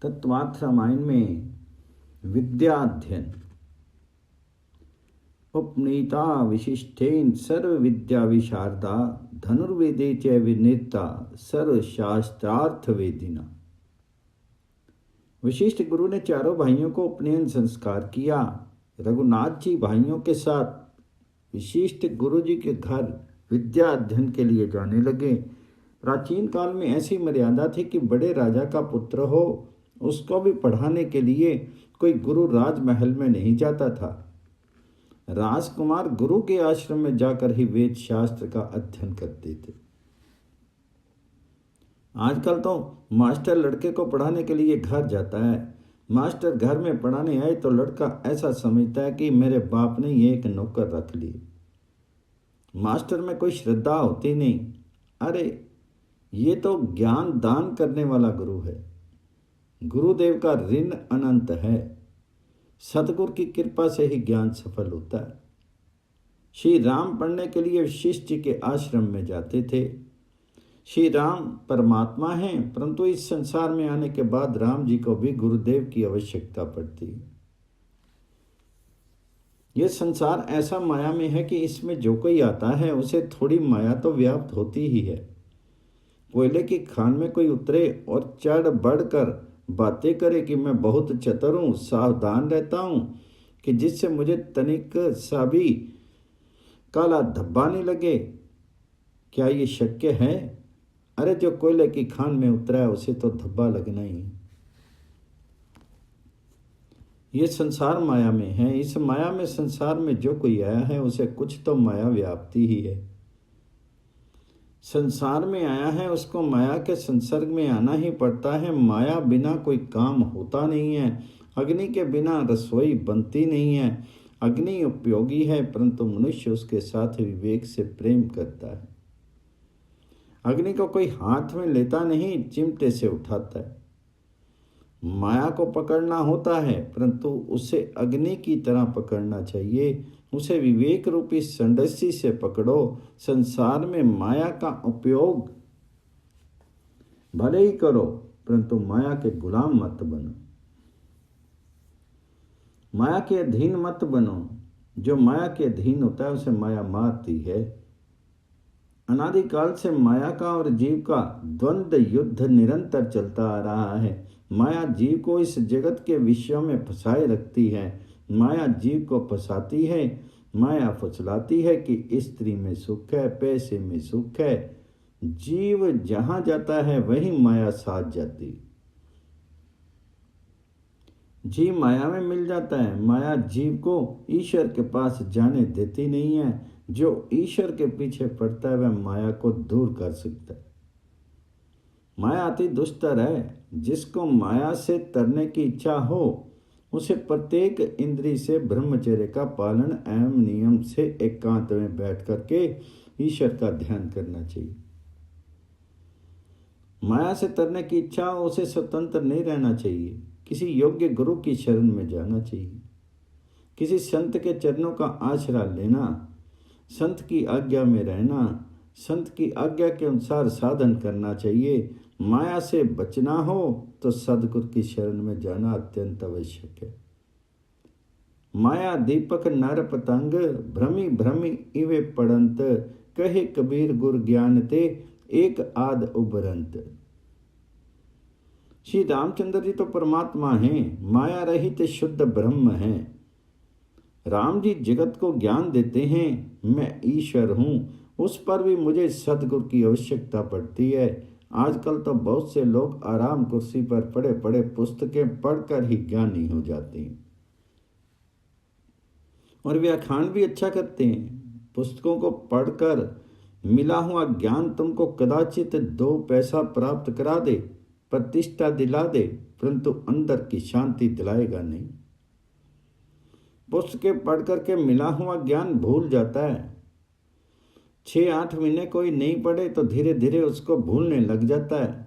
तत्वार्थ रामायण में विद्याध्ययन उपनीता विशिष्टेन सर्व विद्या विशारदा धनुर्वेदे च विनिता सर्वशास्त्रार्थ वेदिना। वशिष्ठ गुरु ने चारों भाइयों को उपनयन संस्कार किया। रघुनाथ जी भाइयों के साथ विशिष्ट गुरु जी के घर विद्या अध्ययन के लिए जाने लगे। प्राचीन काल में ऐसी मर्यादा थी कि बड़े राजा का पुत्र हो उसको भी पढ़ाने के लिए कोई गुरु राजमहल में नहीं जाता था। राजकुमार गुरु के आश्रम में जाकर ही वेद शास्त्र का अध्ययन करते थे। आजकल तो मास्टर लड़के को पढ़ाने के लिए घर जाता है। मास्टर घर में पढ़ाने आए तो लड़का ऐसा समझता है कि मेरे बाप ने ये एक नौकर रख ली। मास्टर में कोई श्रद्धा होती नहीं। अरे ये तो ज्ञान दान करने वाला गुरु है। गुरुदेव का ऋण अनंत है। सतगुरु की कृपा से ही ज्ञान सफल होता है। श्री राम पढ़ने के लिए वशिष्ठ जी के आश्रम में जाते थे। श्री राम परमात्मा हैं, परंतु इस संसार में आने के बाद राम जी को भी गुरुदेव की आवश्यकता पड़ती है। यह संसार ऐसा माया में है कि इसमें जो कोई आता है उसे थोड़ी माया तो व्याप्त होती ही है। कोयले की खान में कोई उतरे और चढ़ बढ़कर बातें करे कि मैं बहुत चतुर हूँ, सावधान रहता हूँ कि जिससे मुझे तनिक सा भी काला धब्बा नहीं लगे, क्या ये शक्य है? अरे जो कोयले की खान में उतरा है उसे तो धब्बा लगना ही। ये संसार माया में है। इस माया में संसार में जो कोई आया है उसे कुछ तो माया व्याप्ति ही है। संसार में आया है उसको माया के संसर्ग में आना ही पड़ता है। माया बिना कोई काम होता नहीं है। अग्नि के बिना रसोई बनती नहीं है। अग्नि उपयोगी है परंतु मनुष्य उसके साथ विवेक से प्रेम करता है। अग्नि को कोई हाथ में लेता नहीं, चिमटे से उठाता है। माया को पकड़ना होता है परंतु उसे अग्नि की तरह पकड़ना चाहिए। उसे विवेक रूपी संडसी से पकड़ो। संसार में माया का उपयोग भले ही करो परंतु माया के गुलाम मत बनो। माया के अधीन मत बनो। जो माया के अधीन होता है उसे माया मारती है। अनादिकाल से माया का और जीव का द्वंद्व युद्ध निरंतर चलता आ रहा है। माया जीव को इस जगत के विषयों में फंसाए रखती है। माया जीव को फंसाती है। माया फुसलाती है कि स्त्री में सुख है, पैसे में सुख है। जीव जहां जाता है वहीं माया साथ जाती। जीव माया में मिल जाता है। माया जीव को ईश्वर के पास जाने देती नहीं है। जो ईश्वर के पीछे पड़ता है वह माया को दूर कर सकता है। माया अति दुष्टर है। जिसको माया से तरने की इच्छा हो उसे प्रत्येक इंद्रिय से ब्रह्मचर्य का पालन एवं नियम से एकांत में बैठ करके ईश्वर का ध्यान करना चाहिए। माया से तरने की इच्छा हो उसे स्वतंत्र नहीं रहना चाहिए। किसी योग्य गुरु की शरण में जाना चाहिए। किसी संत के चरणों का आश्रय लेना, संत की आज्ञा में रहना, संत की आज्ञा के अनुसार साधन करना चाहिए। माया से बचना हो तो सदगुरु की शरण में जाना अत्यंत आवश्यक है। माया दीपक नर पतंग भ्रमी भ्रमी इवे पड़ंत कहे कबीर गुर ज्ञान ते एक आद उबरंत। श्री रामचंद्र जी तो परमात्मा हैं, माया रहित शुद्ध ब्रह्म हैं। राम जी जगत को ज्ञान देते हैं, मैं ईश्वर हूँ। उस पर भी मुझे सदगुरु की आवश्यकता पड़ती है। आजकल तो बहुत से लोग आराम कुर्सी पर पड़े पड़े पुस्तकें पढ़कर ही ज्ञानी हो जाते हैं और व्याख्यान भी अच्छा करते हैं। पुस्तकों को पढ़कर मिला हुआ ज्ञान तुमको कदाचित 2 पैसा प्राप्त करा दे, प्रतिष्ठा दिला दे, परंतु अंदर की शांति दिलाएगा नहीं। पुस्तकें पढ़ करके मिला हुआ ज्ञान भूल जाता है। 6-8 महीने कोई नहीं पढ़े तो धीरे धीरे उसको भूलने लग जाता है।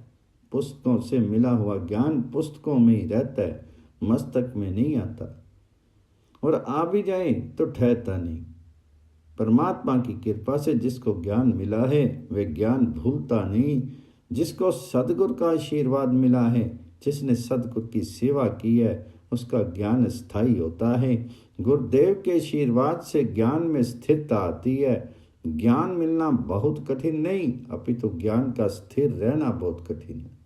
पुस्तकों से मिला हुआ ज्ञान पुस्तकों में ही रहता है, मस्तक में नहीं आता, और आ भी जाए तो ठहरता नहीं। परमात्मा की कृपा से जिसको ज्ञान मिला है वह ज्ञान भूलता नहीं। जिसको सदगुरु का आशीर्वाद मिला है जिसने सद्गुरु की सेवा की है उसका ज्ञान स्थायी होता है। गुरुदेव के आशीर्वाद से ज्ञान में स्थिरता आती है। ज्ञान मिलना बहुत कठिन नहीं, अपितु ज्ञान का स्थिर रहना बहुत कठिन है।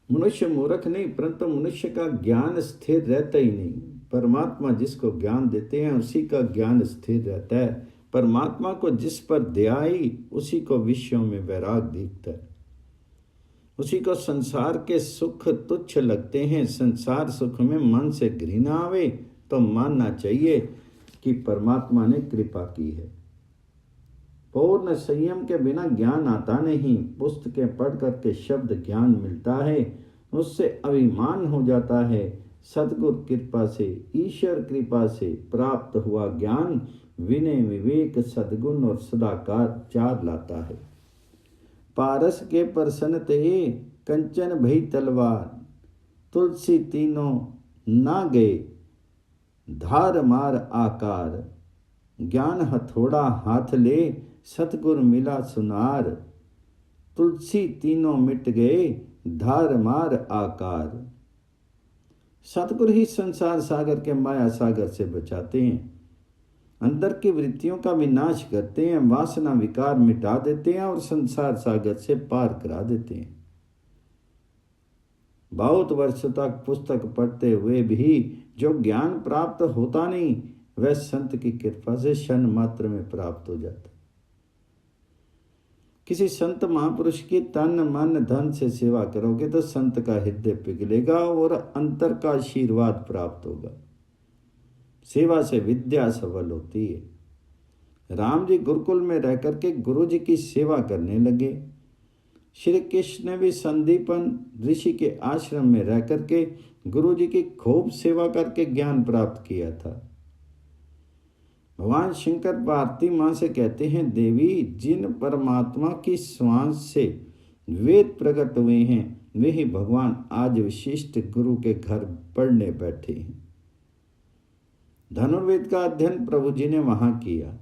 मनुष्य मूर्ख नहीं, परंतु मनुष्य का ज्ञान स्थिर रहता ही नहीं। परमात्मा जिसको ज्ञान देते हैं उसी का ज्ञान स्थिर रहता है। परमात्मा को जिस पर दया आई उसी को विषयों में वैराग दिखता है, उसी को संसार के सुख तुच्छ लगते हैं। संसार सुख में मन से घृणा आवे तो मानना चाहिए कि परमात्मा ने कृपा की है। पूर्ण संयम के बिना ज्ञान आता नहीं। पुस्तकें पढ़ करके शब्द ज्ञान मिलता है, उससे अभिमान हो जाता है। सद्गुरु कृपा से, ईश्वर कृपा से प्राप्त हुआ ज्ञान विनय, विवेक, सद्गुण और सदाचार चार लाता है। पारस के प्रसन्न ते कंचन भई तलवार, तुलसी तीनों ना गए धार मार आकार। ज्ञान हथौड़ा हाथ ले सतगुर मिला सुनार, तुलसी तीनों मिट गए धार मार आकार। सतगुरु ही संसार सागर के माया सागर से बचाते हैं, अंदर की वृत्तियों का विनाश करते हैं, वासना विकार मिटा देते हैं और संसार सागर से पार करा देते हैं। बहुत वर्ष तक पुस्तक पढ़ते हुए भी जो ज्ञान प्राप्त होता नहीं वह संत की कृपा से क्षण मात्र में प्राप्त हो जाता। किसी संत महापुरुष की तन मन धन से सेवा करोगे तो संत का हृदय पिघलेगा और अंतर का आशीर्वाद प्राप्त होगा। सेवा से विद्या सफल होती है। राम जी गुरुकुल में रह करके गुरु जी की सेवा करने लगे। श्री कृष्ण ने भी संदीपन ऋषि के आश्रम में रह करके गुरु जी की खूब सेवा करके ज्ञान प्राप्त किया था। भगवान शंकर भारती माँ से कहते हैं, देवी जिन परमात्मा की श्वास से वेद प्रकट हुए हैं वे ही भगवान आज विशिष्ट गुरु के घर पढ़ने बैठे हैं। धनुर्वेद का अध्ययन प्रभु जी ने वहां किया,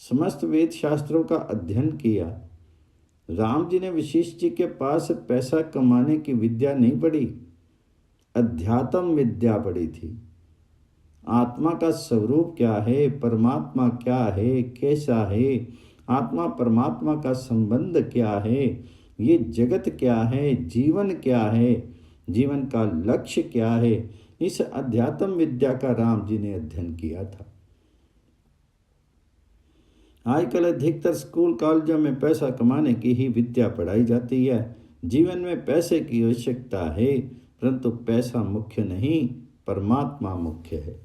समस्त वेद शास्त्रों का अध्ययन किया। राम जी ने वशिष्ठ जी के पास पैसा कमाने की विद्या नहीं पढ़ी, अध्यात्म विद्या पढ़ी थी। आत्मा का स्वरूप क्या है, परमात्मा क्या है, कैसा है, आत्मा परमात्मा का संबंध क्या है, ये जगत क्या है, जीवन क्या है, जीवन का लक्ष्य क्या है, इस अध्यात्म विद्या का राम जी ने अध्ययन किया था। आजकल अधिकतर स्कूल कॉलेजों में पैसा कमाने की ही विद्या पढ़ाई जाती है। जीवन में पैसे की आवश्यकता है, परंतु पैसा मुख्य नहीं, परमात्मा मुख्य है।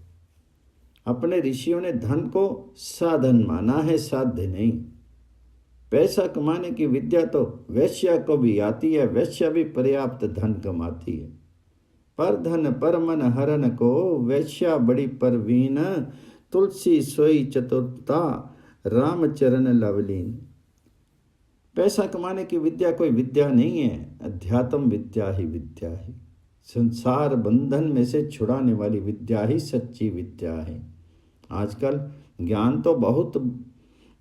अपने ऋषियों ने धन को साधन माना है, साध्य नहीं। पैसा कमाने की विद्या तो वैश्या को भी आती है, वैश्या भी पर्याप्त धन कमाती है। पर धन पर मन हरन को वैश्या बड़ी परवीन, तुलसी सोई चतुरता राम चरण लवलीन। पैसा कमाने की विद्या कोई विद्या नहीं है, अध्यात्म विद्या ही विद्या है। संसार बंधन में से छुड़ाने वाली विद्या ही सच्ची विद्या है। आजकल ज्ञान तो बहुत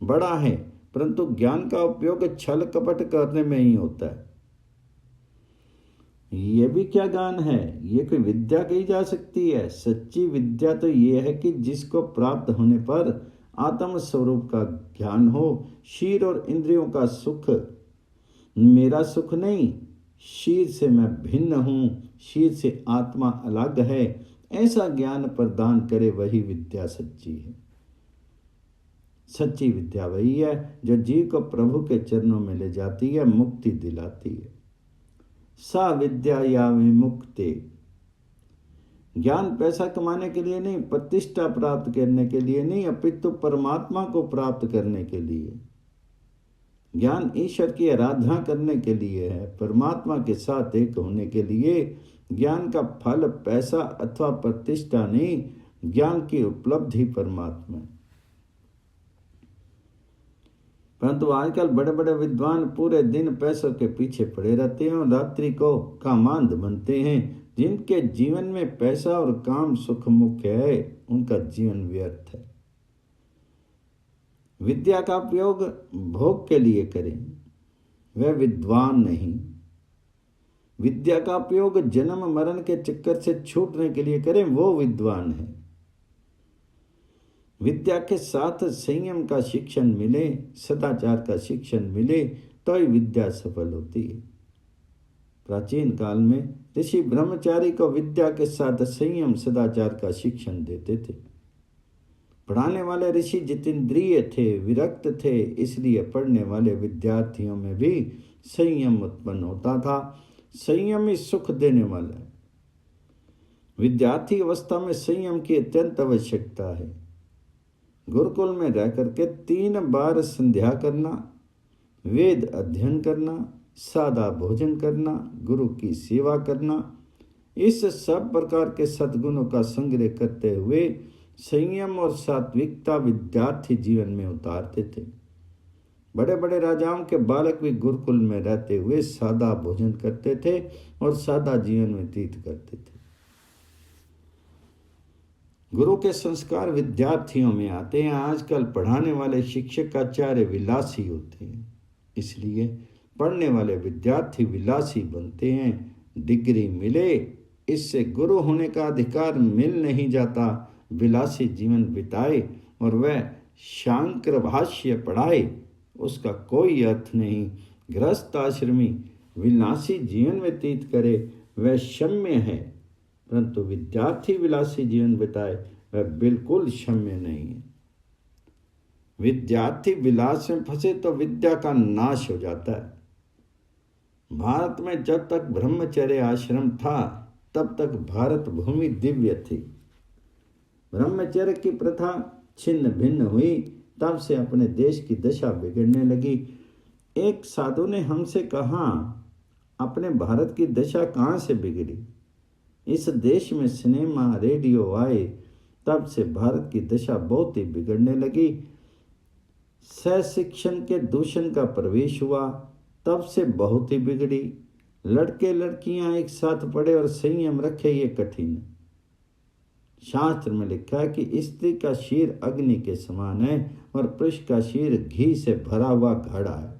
बड़ा है, परंतु ज्ञान का उपयोग छल कपट करने में ही होता है। ये भी क्या ज्ञान है, ये कोई विद्या कही जा सकती है? सच्ची विद्या तो ये है कि जिसको प्राप्त होने पर आत्म स्वरूप का ज्ञान हो, शरीर और इंद्रियों का सुख मेरा सुख नहीं, शरीर से मैं भिन्न हूँ, शरीर से आत्मा अलग है, ऐसा ज्ञान प्रदान करे वही विद्या सच्ची है। सच्ची विद्या वही है जो जीव को प्रभु के चरणों में ले जाती है, मुक्ति दिलाती है। सा विद्या या विमुक्ति। ज्ञान पैसा कमाने के लिए नहीं, प्रतिष्ठा प्राप्त करने के लिए नहीं, अपितु परमात्मा को प्राप्त करने के लिए। ज्ञान ईश्वर की आराधना करने के लिए है, परमात्मा के साथ एक होने के लिए। ज्ञान का फल पैसा अथवा प्रतिष्ठा नहीं, ज्ञान की उपलब्धि परमात्मा। परंतु आजकल बड़े बड़े विद्वान पूरे दिन पैसों के पीछे पड़े रहते हैं और रात्रि को कामांध बनते हैं। जिनके जीवन में पैसा और काम सुख मुख्य है, उनका जीवन व्यर्थ है। विद्या का उपयोग भोग के लिए करें, वह विद्वान नहीं। विद्या का उपयोग जन्म मरण के चक्कर से छूटने के लिए करें, वो विद्वान है। विद्या के साथ संयम का शिक्षण मिले, सदाचार का शिक्षण मिले तो ही विद्या सफल होती है। प्राचीन काल में ऋषि ब्रह्मचारी को विद्या के साथ संयम सदाचार का शिक्षण देते थे। पढ़ाने वाले ऋषि जितेंद्रिय थे, विरक्त थे, इसलिए पढ़ने वाले विद्यार्थियों में भी संयम उत्पन्न होता था। संयम ही सुख देने वाला है। विद्यार्थी अवस्था में संयम की अत्यंत आवश्यकता है। गुरुकुल में रह करके 3 बार संध्या करना, वेद अध्ययन करना, सादा भोजन करना, गुरु की सेवा करना, इस सब प्रकार के सद्गुणों का संग्रह करते हुए संयम और सात्विकता विद्यार्थी जीवन में उतारते थे। बड़े बड़े राजाओं के बालक भी गुरुकुल में रहते हुए सादा भोजन करते थे और सादा जीवन व्यतीत करते थे। गुरु के संस्कार विद्यार्थियों में आते हैं। आजकल पढ़ाने वाले शिक्षक आचार्य विलासी होते हैं, इसलिए पढ़ने वाले विद्यार्थी विलासी बनते हैं। डिग्री मिले, इससे गुरु होने का अधिकार मिल नहीं जाता। विलासी जीवन बिताए और वह शांकर भाष्य पढ़ाए, उसका कोई अर्थ नहीं। गृहस्थ आश्रमी विलासी जीवन व्यतीत करे, वह क्षम्य है, परंतु विद्यार्थी विलासी जीवन बिताए, वह बिल्कुल क्षम्य नहीं है। विद्यार्थी विलास में फंसे तो विद्या का नाश हो जाता है। भारत में जब तक ब्रह्मचर्य आश्रम था तब तक भारत भूमि दिव्य थी। ब्रह्मचर्य की प्रथा छिन्न भिन्न हुई, तब से अपने देश की दशा बिगड़ने लगी। एक साधु ने हमसे कहा, अपने भारत की दशा कहाँ से बिगड़ी? इस देश में सिनेमा रेडियो आए, तब से भारत की दशा बहुत ही बिगड़ने लगी। शिक्षण के दूषण का प्रवेश हुआ, तब से बहुत ही बिगड़ी। लड़के लड़कियां एक साथ पढ़े और संयम रखे, ये कठिन है। शास्त्र में लिखा है कि स्त्री का शीर अग्नि के समान है और पुरुष का शीर घी से भरा हुआ घड़ा है।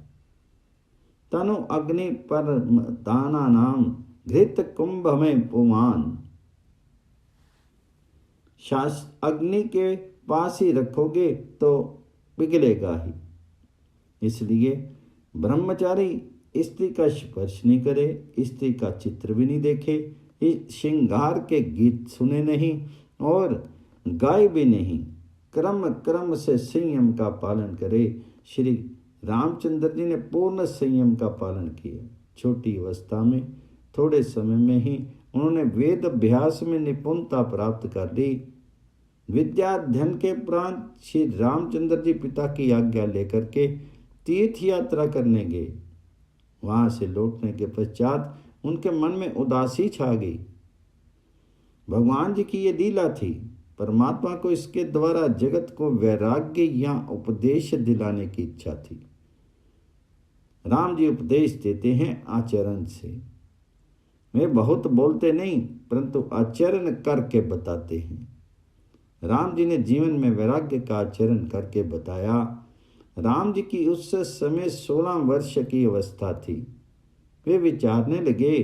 तनु अग्नि पर दाना नाम घृत कुंभ में पुमान। शास्त्र अग्नि के पास ही रखोगे तो पिघलेगा ही। इसलिए ब्रह्मचारी स्त्री का स्पर्श नहीं करे, स्त्री का चित्र भी नहीं देखे, श्रृंगार के गीत सुने नहीं और गाए भी नहीं। क्रम से संयम का पालन करे। श्री रामचंद्र जी ने पूर्ण संयम का पालन किया। छोटी अवस्था में, थोड़े समय में ही उन्होंने वेद अभ्यास में निपुणता प्राप्त कर ली। विद्या अध्ययन के उपरांत श्री रामचंद्र जी पिता की आज्ञा लेकर के तीर्थ यात्रा करने गए। वहां से लौटने के पश्चात उनके मन में उदासी छा गई। भगवान जी की ये लीला थी। परमात्मा को इसके द्वारा जगत को वैराग्य या उपदेश दिलाने की इच्छा थी। राम जी उपदेश देते हैं आचरण से। वे बहुत बोलते नहीं, परंतु आचरण करके बताते हैं। राम जी ने जीवन में वैराग्य का आचरण करके बताया। राम जी की उस समय 16 वर्ष की अवस्था थी। वे विचारने लगे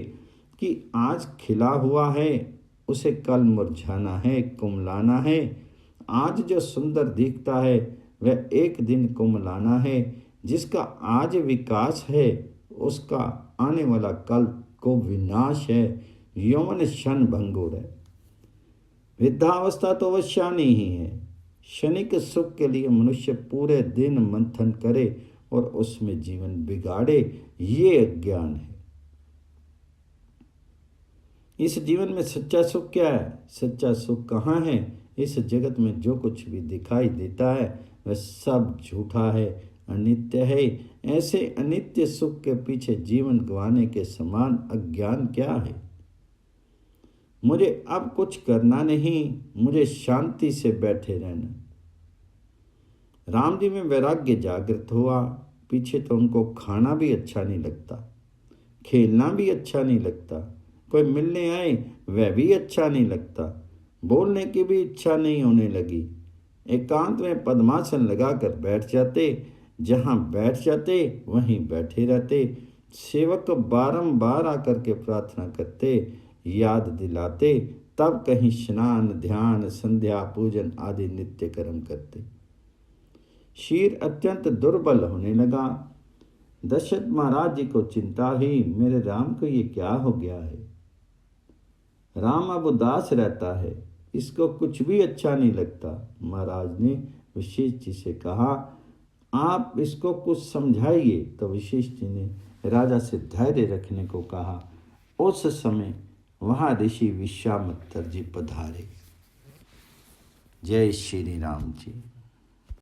कि आज खिला हुआ है, उसे कल मुरझाना है, कुमलाना है। आज जो सुंदर दिखता है वह एक दिन कुमलाना है। जिसका आज विकास है उसका आने वाला कल को विनाश है। यौवन क्षण भंगुर है। वृद्धावस्था तो अवश्यानी ही है। क्षणिक सुख के लिए मनुष्य पूरे दिन मंथन करे और उसमें जीवन बिगाड़े, ये अज्ञान है। इस जीवन में सच्चा सुख क्या है? सच्चा सुख कहाँ है? इस जगत में जो कुछ भी दिखाई देता है वह सब झूठा है, अनित्य है। ऐसे अनित्य सुख के पीछे जीवन गंवाने के समान अज्ञान क्या है? मुझे अब कुछ करना नहीं, मुझे शांति से बैठे रहना। राम जी में वैराग्य जागृत हुआ। पीछे तो उनको खाना भी अच्छा नहीं लगता, खेलना भी अच्छा नहीं लगता, कोई मिलने आए वह भी अच्छा नहीं लगता, बोलने की भी इच्छा नहीं होने लगी। एकांत में पद्मासन लगाकर बैठ जाते, जहाँ बैठ जाते वहीं बैठे रहते। सेवक बारंबार आकर के प्रार्थना करते, याद दिलाते, तब कहीं स्नान, ध्यान, संध्या, पूजन आदि नित्य कर्म करते। शरीर अत्यंत दुर्बल होने लगा। दशरथ महाराज जी को चिंता हुई, मेरे राम को ये क्या हो गया है। राम अब उदास रहता है, इसको कुछ भी अच्छा नहीं लगता। महाराज ने वशिष्ठ जी से कहा, आप इसको कुछ समझाइए। तो वशिष्ठ जी ने राजा से धैर्य रखने को कहा। उस समय वहाँ ऋषि विश्वामित्र जी पधारे। जय श्री राम जी।